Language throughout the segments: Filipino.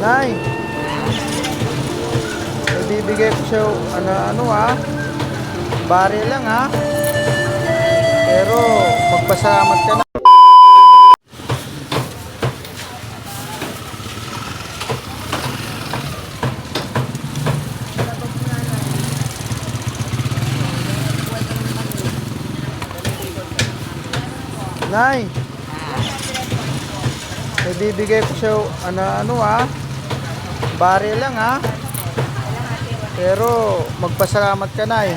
Nay, ibibigay ko siya bari lang ha. Pero magpasalamat ka na. Nay, ibibigay ko siya bari lang ha. Pero magpasalamat ka na eh.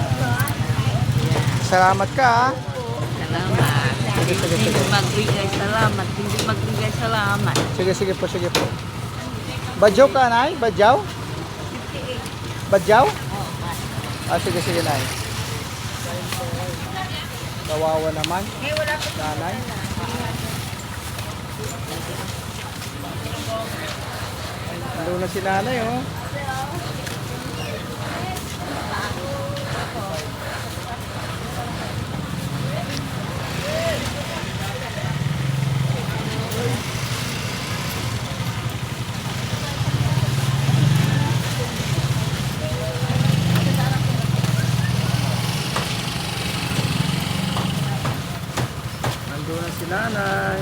Salamat ka ha. Salamat. Sige. Hindi magbigay salamat. Hindi magbigay salamat. Sige po. Badyaw ka, Nay? Badyaw? Badyaw? Sige, Nay. Kawawa naman. Nanay. Nandun na si nanay, oh. Nandun na si nanay.